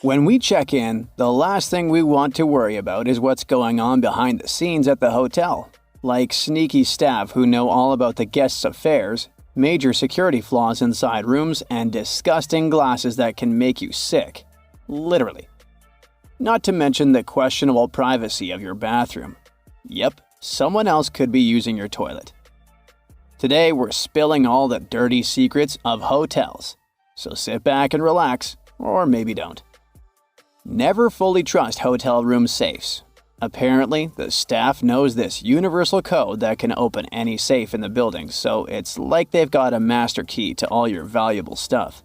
When we check in, the last thing we want to worry about is what's going on behind the scenes at the hotel, like sneaky staff who know all about the guests' affairs, major security flaws inside rooms, and disgusting glasses that can make you sick. Literally. Not to mention the questionable privacy of your bathroom. Yep, someone else could be using your toilet. Today, we're spilling all the dirty secrets of hotels. So sit back and relax, or maybe don't. Never fully trust hotel room safes. Apparently, the staff knows this universal code that can open any safe in the building, so it's like they've got a master key to all your valuable stuff.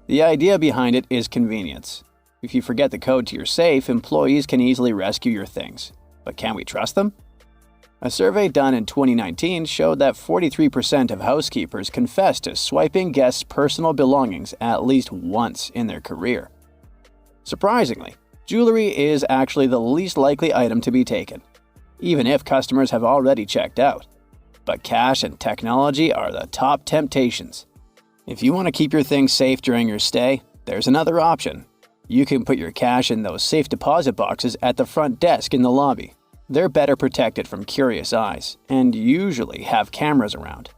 The idea behind it is convenience. If you forget the code to your safe, employees can easily rescue your things. But can we trust them? A survey done in 2019 showed that 43% of housekeepers confessed to swiping guests' personal belongings at least once in their career. Surprisingly, jewelry is actually the least likely item to be taken, even if customers have already checked out. But cash and technology are the top temptations. If you want to keep your things safe during your stay, there's another option. You can put your cash in those safe deposit boxes at the front desk in the lobby. They're better protected from curious eyes and usually have cameras around.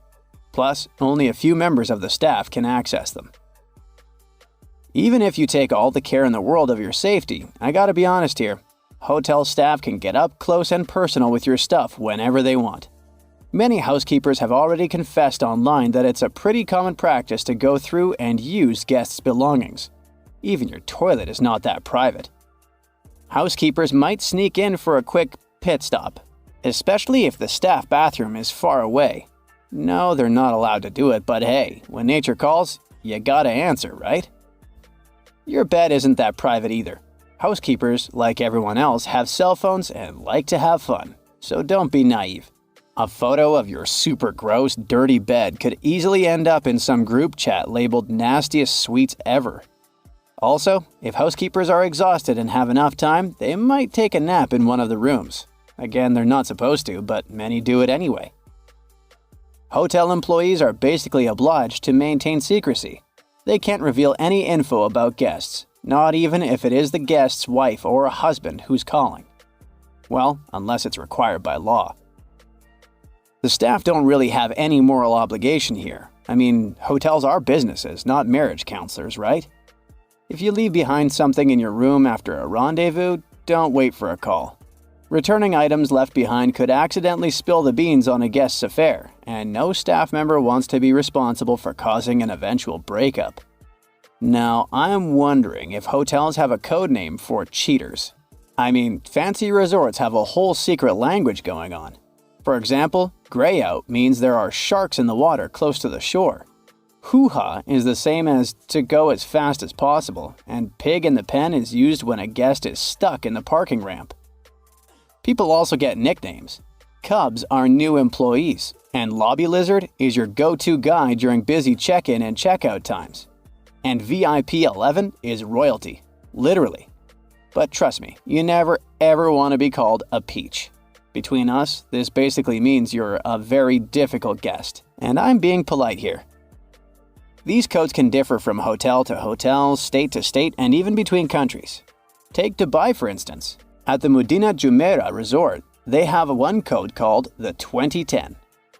Plus, only a few members of the staff can access them. Even if you take all the care in the world of your safety, I gotta be honest here, hotel staff can get up close and personal with your stuff whenever they want. Many housekeepers have already confessed online that it's a pretty common practice to go through and use guests' belongings. Even your toilet is not that private. Housekeepers might sneak in for a quick pit stop, especially if the staff bathroom is far away. No, they're not allowed to do it, but hey, when nature calls, you gotta answer, right? Your bed isn't that private either. Housekeepers, like everyone else, have cell phones and like to have fun, so don't be naive. A photo of your super gross, dirty bed could easily end up in some group chat labeled nastiest suites ever. Also, if housekeepers are exhausted and have enough time, they might take a nap in one of the rooms. Again, they're not supposed to, but many do it anyway. Hotel employees are basically obliged to maintain secrecy. They can't reveal any info about guests, not even if it is the guest's wife or a husband who's calling. Well, unless it's required by law. The staff don't really have any moral obligation here. I mean, hotels are businesses, not marriage counselors, right? If you leave behind something in your room after a rendezvous, don't wait for a call. Returning items left behind could accidentally spill the beans on a guest's affair, and no staff member wants to be responsible for causing an eventual breakup. Now, I'm wondering if hotels have a code name for cheaters. I mean, fancy resorts have a whole secret language going on. For example, gray out means there are sharks in the water close to the shore. Hoo-ha is the same as to go as fast as possible, and pig in the pen is used when a guest is stuck in the parking ramp. People also get nicknames. Cubs are new employees, and Lobby Lizard is your go-to guy during busy check-in and check-out times. And VIP 11 is royalty, literally. But trust me, you never ever want to be called a peach. Between us, this basically means you're a very difficult guest, and I'm being polite here. These codes can differ from hotel to hotel, state to state, and even between countries. Take Dubai, for instance. At the Medina Jumeirah Resort, they have one code called the 2010.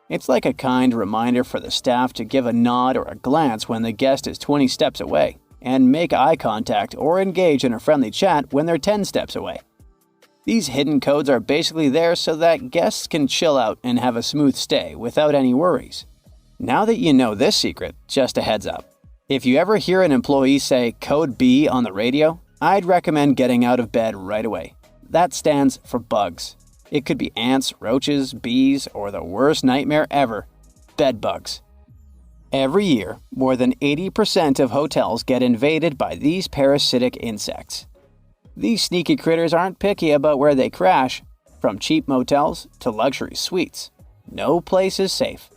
It's like a kind reminder for the staff to give a nod or a glance when the guest is 20 steps away, and make eye contact or engage in a friendly chat when they're 10 steps away. These hidden codes are basically there so that guests can chill out and have a smooth stay without any worries. Now that you know this secret, just a heads up. If you ever hear an employee say code B on the radio, I'd recommend getting out of bed right away. That stands for bugs. It could be ants, roaches, bees, or the worst nightmare ever, bed bugs. Every year, more than 80% of hotels get invaded by these parasitic insects. These sneaky critters aren't picky about where they crash, from cheap motels to luxury suites. No place is safe.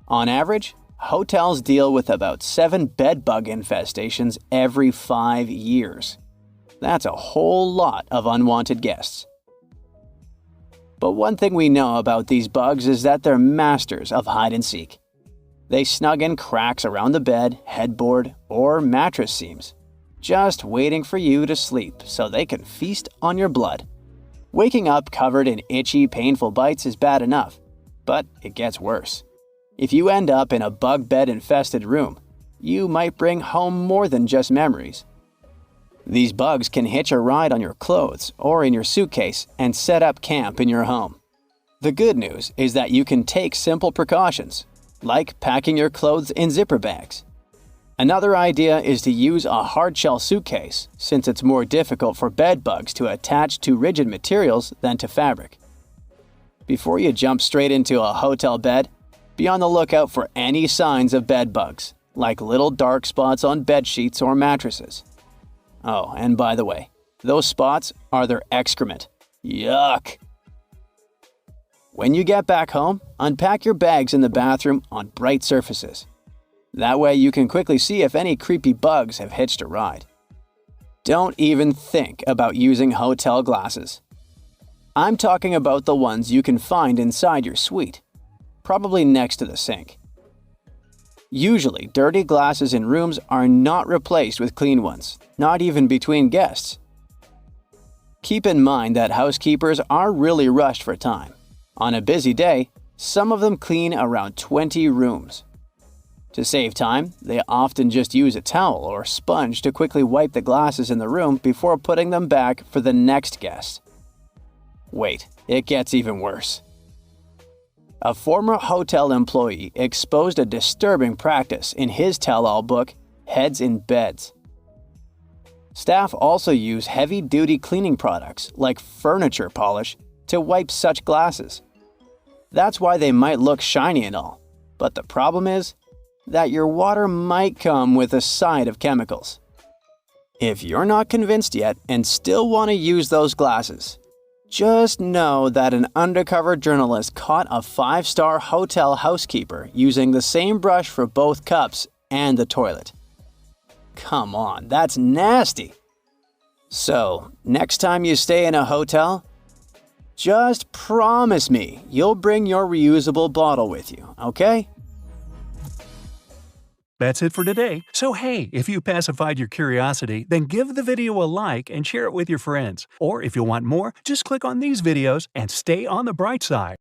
On average, hotels deal with about 7 bed bug infestations every 5 years. That's a whole lot of unwanted guests. But one thing we know about these bugs is that they're masters of hide and seek. They snug in cracks around the bed, headboard, or mattress seams. just waiting for you to sleep so they can feast on your blood. Waking up covered in itchy, painful bites is bad enough, but it gets worse. If you end up in a bug bed-infested room, you might bring home more than just memories. These bugs can hitch a ride on your clothes or in your suitcase and set up camp in your home. The good news is that you can take simple precautions, like packing your clothes in zipper bags. Another idea is to use a hard-shell suitcase, since it's more difficult for bed bugs to attach to rigid materials than to fabric. Before you jump straight into a hotel bed, be on the lookout for any signs of bed bugs, like little dark spots on bed sheets or mattresses. Oh, and by the way, those spots are their excrement. Yuck! When you get back home, unpack your bags in the bathroom on bright surfaces. That way you can quickly see if any creepy bugs have hitched a ride. Don't even think about using hotel glasses. I'm talking about the ones you can find inside your suite, probably next to the sink. Usually, dirty glasses in rooms are not replaced with clean ones, not even between guests. Keep in mind that housekeepers are really rushed for time. On a busy day, some of them clean around 20 rooms. To save time, they often just use a towel or sponge to quickly wipe the glasses in the room before putting them back for the next guest. Wait, it gets even worse. A former hotel employee exposed a disturbing practice in his tell-all book, Heads in Beds. Staff also use heavy-duty cleaning products like furniture polish to wipe such glasses. That's why they might look shiny and all, but the problem is that your water might come with a side of chemicals. If you're not convinced yet and still want to use those glasses, just know that an undercover journalist caught a 5-star hotel housekeeper using the same brush for both cups and the toilet. Come on, that's nasty! So, next time you stay in a hotel, just promise me you'll bring your reusable bottle with you, okay? That's it for today. So hey, if you pacified your curiosity, then give the video a like and share it with your friends. Or if you want more, just click on these videos and stay on the bright side.